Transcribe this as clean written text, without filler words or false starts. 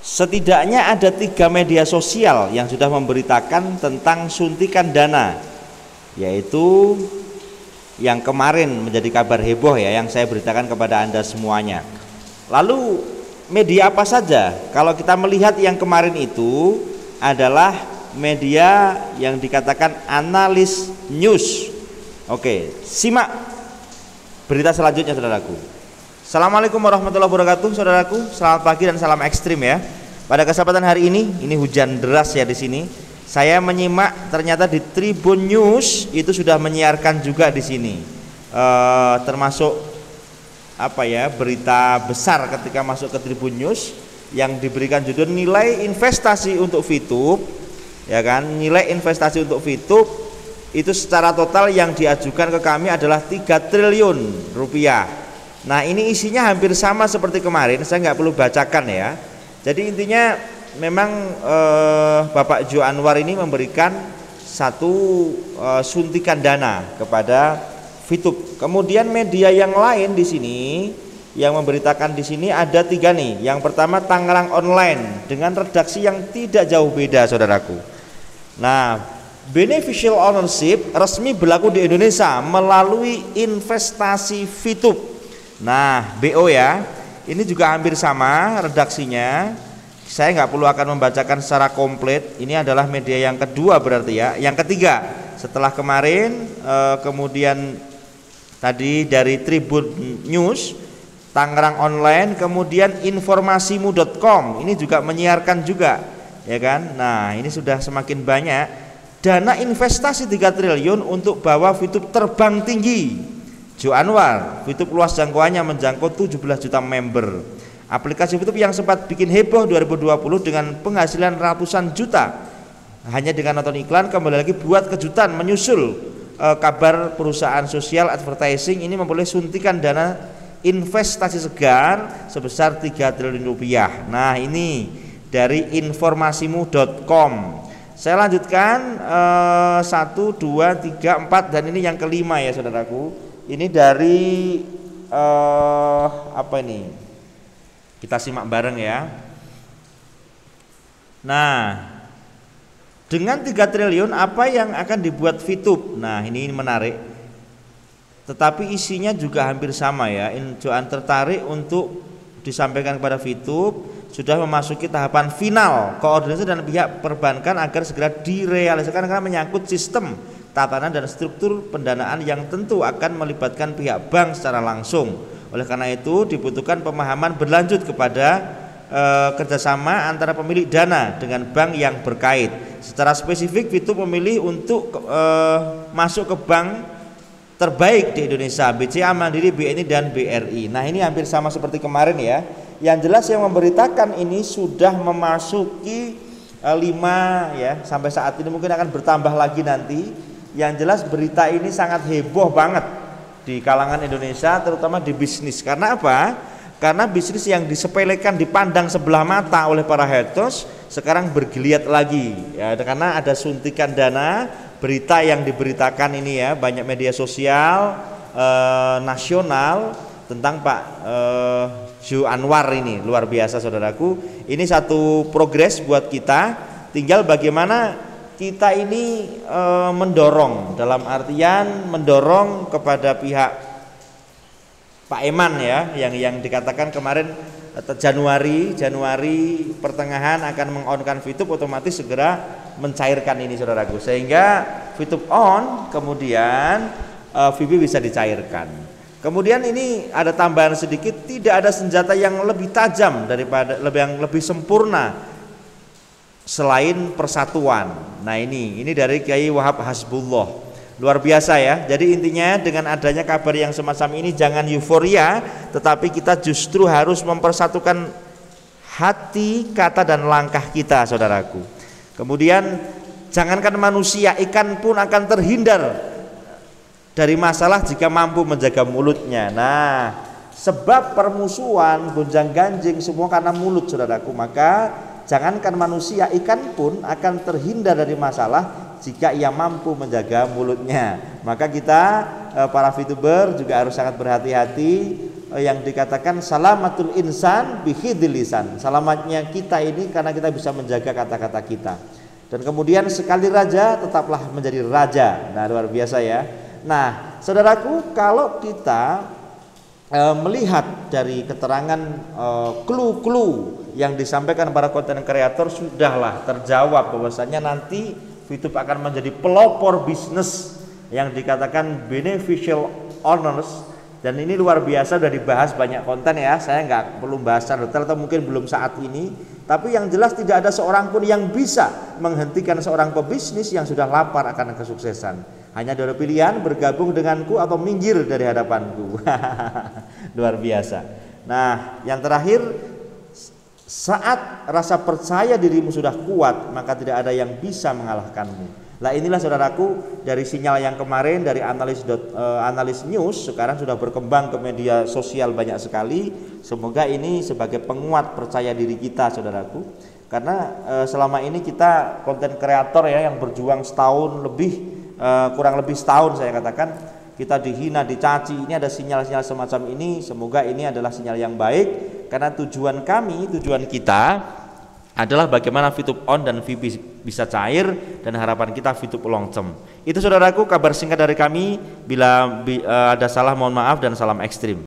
Setidaknya ada 3 media sosial yang sudah memberitakan tentang suntikan dana, yaitu yang kemarin menjadi kabar heboh ya, yang saya beritakan kepada Anda semuanya. Lalu media apa saja? Kalau kita melihat yang kemarin itu adalah media yang dikatakan analis news. Oke, simak berita selanjutnya saudaraku. Assalamualaikum warahmatullahi wabarakatuh saudaraku. Selamat pagi dan salam ekstrim ya. Pada kesempatan hari ini hujan deras ya di sini. Saya menyimak ternyata di Tribun News itu sudah menyiarkan juga di sini. Termasuk apa ya, berita besar ketika masuk ke Tribun News yang diberikan judul nilai investasi untuk Fitup, ya kan? Nilai investasi untuk Fitup itu secara total yang diajukan ke kami adalah 3 triliun rupiah. Nah ini isinya hampir sama seperti kemarin, saya nggak perlu bacakan ya. Jadi intinya memang Bapak Jo Anwar ini memberikan satu suntikan dana kepada Fitup. Kemudian media yang lain di sini yang memberitakan di sini ada 3 nih. Yang pertama Tangerang Online dengan redaksi yang tidak jauh beda saudaraku. Nah, beneficial ownership resmi berlaku di Indonesia melalui investasi Fitup. Nah, BO ya, ini juga hampir sama redaksinya. Saya nggak perlu akan membacakan secara komplit. Ini adalah media yang kedua berarti ya. Yang ketiga setelah kemarin, kemudian tadi dari Tribun News, Tangerang Online, kemudian informasimu.com. Ini juga menyiarkan juga, ya kan? Nah, ini sudah semakin banyak. Dana investasi 3 triliun untuk bawa Fitup terbang tinggi. Jo Anwar, Fitup luas jangkauannya menjangkau 17 juta member. Aplikasi Fitup yang sempat bikin heboh 2020 dengan penghasilan ratusan juta hanya dengan nonton iklan, kembali lagi buat kejutan menyusul kabar perusahaan sosial advertising ini memperoleh suntikan dana investasi segar sebesar 3 triliun rupiah. Nah ini dari informasimu.com. Saya lanjutkan 1, 2, 3, 4 dan ini yang kelima ya saudaraku. Ini dari apa ini? Kita simak bareng ya. Nah, dengan 3 triliun apa yang akan dibuat Fitup? Nah, ini menarik. Tetapi isinya juga hampir sama ya. Joan tertarik untuk disampaikan kepada Fitup sudah memasuki tahapan final koordinasi dan pihak perbankan agar segera direalisasikan karena menyangkut sistem tatanan dan struktur pendanaan yang tentu akan melibatkan pihak bank secara langsung. Oleh karena itu dibutuhkan pemahaman berlanjut kepada kerjasama antara pemilik dana dengan bank yang berkait. Secara spesifik Fitup memilih untuk masuk ke bank terbaik di Indonesia, BCA, Mandiri, BNI dan BRI. Nah ini hampir sama seperti kemarin ya. Yang jelas yang memberitakan ini sudah memasuki 5 ya, sampai saat ini mungkin akan bertambah lagi nanti. Yang jelas berita ini sangat heboh banget di kalangan Indonesia, terutama di bisnis. Karena apa? Karena bisnis yang disepelekan, dipandang sebelah mata oleh para haters sekarang bergeliat lagi ya, karena ada suntikan dana. Berita yang diberitakan ini ya, banyak media sosial nasional tentang Pak Jo Anwar ini luar biasa saudaraku. Ini satu progres buat kita. Tinggal bagaimana kita ini mendorong, dalam artian mendorong kepada pihak Pak Eman ya, yang dikatakan kemarin Januari pertengahan akan meng-on-kan Fitup, otomatis segera mencairkan ini saudaraku, sehingga Fitup on kemudian VB bisa dicairkan. Kemudian ini ada tambahan sedikit, tidak ada senjata yang lebih tajam daripada yang lebih sempurna selain persatuan. Nah ini dari Kiai Wahab Hasbullah, luar biasa ya. Jadi intinya dengan adanya kabar yang semacam ini jangan euforia, tetapi kita justru harus mempersatukan hati, kata dan langkah kita saudaraku. Kemudian jangankan manusia, ikan pun akan terhindar dari masalah jika mampu menjaga mulutnya. Nah sebab permusuhan, gonjang ganjing semua karena mulut saudaraku. Maka jangankan manusia, ikan pun akan terhindar dari masalah jika ia mampu menjaga mulutnya. Maka kita para VTuber juga harus sangat berhati-hati yang dikatakan salamatul insan bihidil lisan. Selamatnya kita ini karena kita bisa menjaga kata-kata kita. Dan kemudian sekali raja tetaplah menjadi raja. Nah, luar biasa ya. Nah, saudaraku, kalau kita melihat dari keterangan clue-clue yang disampaikan para konten kreator, sudahlah terjawab bahwasanya nanti YouTube akan menjadi pelopor bisnis yang dikatakan beneficial owners. Dan ini luar biasa, sudah dibahas banyak konten ya. Saya nggak perlu bahas secara detail atau mungkin belum saat ini. Tapi yang jelas tidak ada seorang pun yang bisa menghentikan seorang pebisnis yang sudah lapar akan kesuksesan. Hanya ada pilihan, bergabung denganku atau minggir dari hadapanku. Luar biasa. Nah, yang terakhir, saat rasa percaya dirimu sudah kuat, maka tidak ada yang bisa mengalahkanmu. Lah inilah saudaraku, dari sinyal yang kemarin dari analis news sekarang sudah berkembang ke media sosial banyak sekali. Semoga ini sebagai penguat percaya diri kita, saudaraku. Karena selama ini kita konten kreator ya yang berjuang setahun lebih, kurang lebih setahun saya katakan, kita dihina, dicaci. Ini ada sinyal-sinyal semacam ini. Semoga ini adalah sinyal yang baik, karena tujuan kita adalah bagaimana VTube on dan VP bisa cair, dan harapan kita VTube long term. Itu saudaraku, kabar singkat dari kami. Bila ada salah mohon maaf dan salam ekstrim.